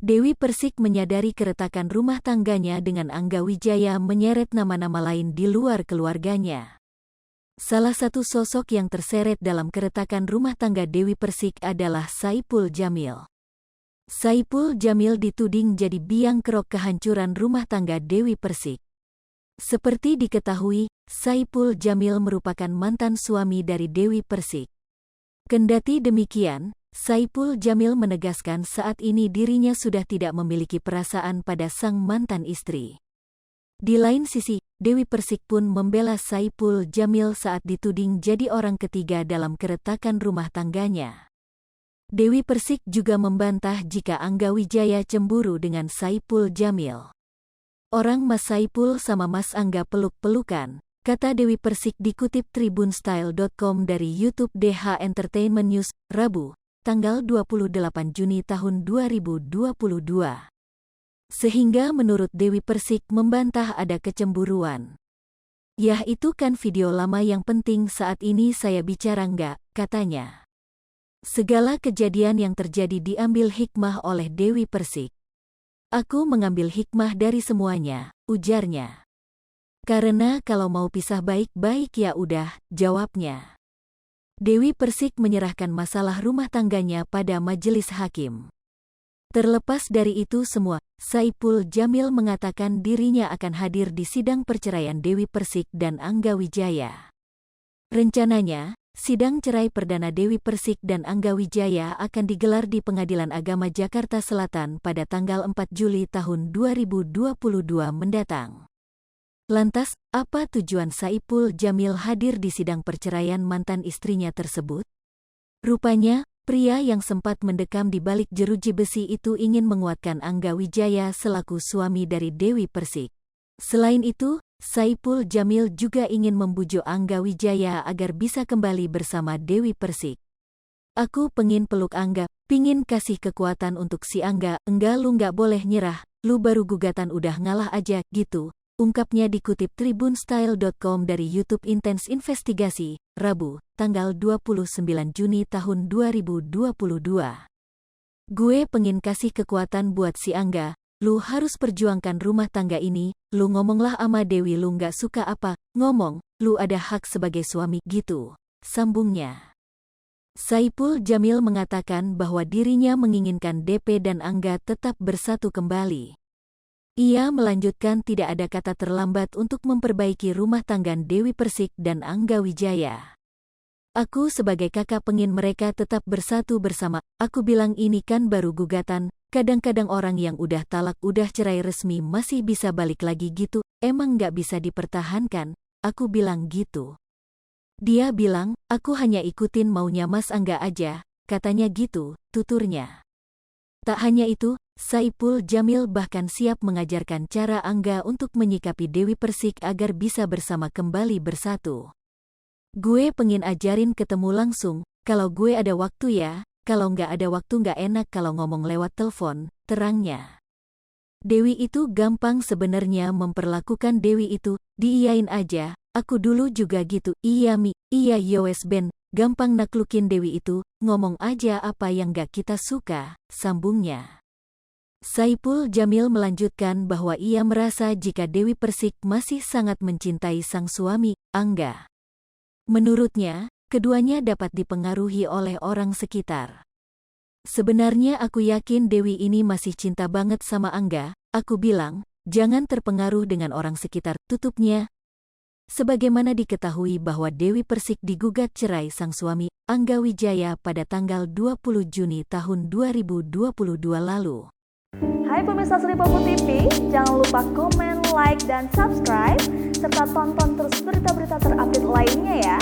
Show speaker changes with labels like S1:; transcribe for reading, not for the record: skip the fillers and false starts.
S1: Dewi Persik menyadari keretakan rumah tangganya dengan Angga Wijaya menyeret nama-nama lain di luar keluarganya. Salah satu sosok yang terseret dalam keretakan rumah tangga Dewi Persik adalah Saipul Jamil. Saipul Jamil dituding jadi biang kerok kehancuran rumah tangga Dewi Persik. Seperti diketahui, Saipul Jamil merupakan mantan suami dari Dewi Persik. Kendati demikian, Saipul Jamil menegaskan saat ini dirinya sudah tidak memiliki perasaan pada sang mantan istri. Di lain sisi, Dewi Persik pun membela Saipul Jamil saat dituding jadi orang ketiga dalam keretakan rumah tangganya. Dewi Persik juga membantah jika Angga Wijaya cemburu dengan Saipul Jamil. "Orang Mas Saipul sama Mas Angga peluk-pelukan," kata Dewi Persik dikutip tribunstyle.com dari YouTube DH Entertainment News, Rabu, tanggal 28 Juni tahun 2022. Sehingga menurut Dewi Persik membantah ada kecemburuan. "Yah, itu kan video lama, yang penting saat ini saya bicara enggak," katanya. Segala kejadian yang terjadi diambil hikmah oleh Dewi Persik. "Aku mengambil hikmah dari semuanya," ujarnya. "Karena kalau mau pisah baik-baik ya udah," jawabnya. Dewi Persik menyerahkan masalah rumah tangganya pada majelis hakim. Terlepas dari itu semua, Saipul Jamil mengatakan dirinya akan hadir di sidang perceraian Dewi Persik dan Angga Wijaya. Rencananya, sidang cerai perdana Dewi Persik dan Angga Wijaya akan digelar di Pengadilan Agama Jakarta Selatan pada tanggal 4 Juli tahun 2022 mendatang. Lantas, apa tujuan Saipul Jamil hadir di sidang perceraian mantan istrinya tersebut? Rupanya, pria yang sempat mendekam di balik jeruji besi itu ingin menguatkan Angga Wijaya selaku suami dari Dewi Persik. Selain itu, Saipul Jamil juga ingin membujuk Angga Wijaya agar bisa kembali bersama Dewi Persik. "Aku pengin peluk Angga, pingin kasih kekuatan untuk si Angga, enggak lu nggak boleh nyerah, lu baru gugatan udah ngalah aja, gitu," ungkapnya dikutip tribunstyle.com dari YouTube Intens Investigasi, Rabu, tanggal 29 Juni tahun 2022. "Gue pengen kasih kekuatan buat si Angga, lu harus perjuangkan rumah tangga ini, lu ngomonglah ama Dewi, lu nggak suka apa, ngomong, lu ada hak sebagai suami, gitu," sambungnya. Saipul Jamil mengatakan bahwa dirinya menginginkan DP dan Angga tetap bersatu kembali. Ia melanjutkan tidak ada kata terlambat untuk memperbaiki rumah tangga Dewi Persik dan Angga Wijaya. "Aku sebagai kakak pengin mereka tetap bersatu bersama, aku bilang ini kan baru gugatan, kadang-kadang orang yang udah talak udah cerai resmi masih bisa balik lagi gitu, emang nggak bisa dipertahankan," aku bilang gitu. Dia bilang, "Aku hanya ikutin maunya Mas Angga aja," katanya gitu, tuturnya. Tak hanya itu, Saipul Jamil bahkan siap mengajarkan cara Angga untuk menyikapi Dewi Persik agar bisa bersama kembali bersatu. "Gue pengen ajarin ketemu langsung, kalau gue ada waktu ya, kalau nggak ada waktu nggak enak kalau ngomong lewat telepon," terangnya. "Dewi itu gampang sebenarnya memperlakukan Dewi itu, diiyain aja, aku dulu juga gitu, iya Mi, iya yowes Ben, gampang naklukin Dewi itu, ngomong aja apa yang nggak kita suka," sambungnya. Saipul Jamil melanjutkan bahwa ia merasa jika Dewi Persik masih sangat mencintai sang suami, Angga. Menurutnya, keduanya dapat dipengaruhi oleh orang sekitar. "Sebenarnya aku yakin Dewi ini masih cinta banget sama Angga," aku bilang, "jangan terpengaruh dengan orang sekitar," tutupnya. Sebagaimana diketahui bahwa Dewi Persik digugat cerai sang suami, Angga Wijaya pada tanggal 20 Juni tahun 2022 lalu.
S2: Hai pemirsa Sri Popo TV, jangan lupa komen, like, dan subscribe, serta tonton terus berita-berita terupdate lainnya ya.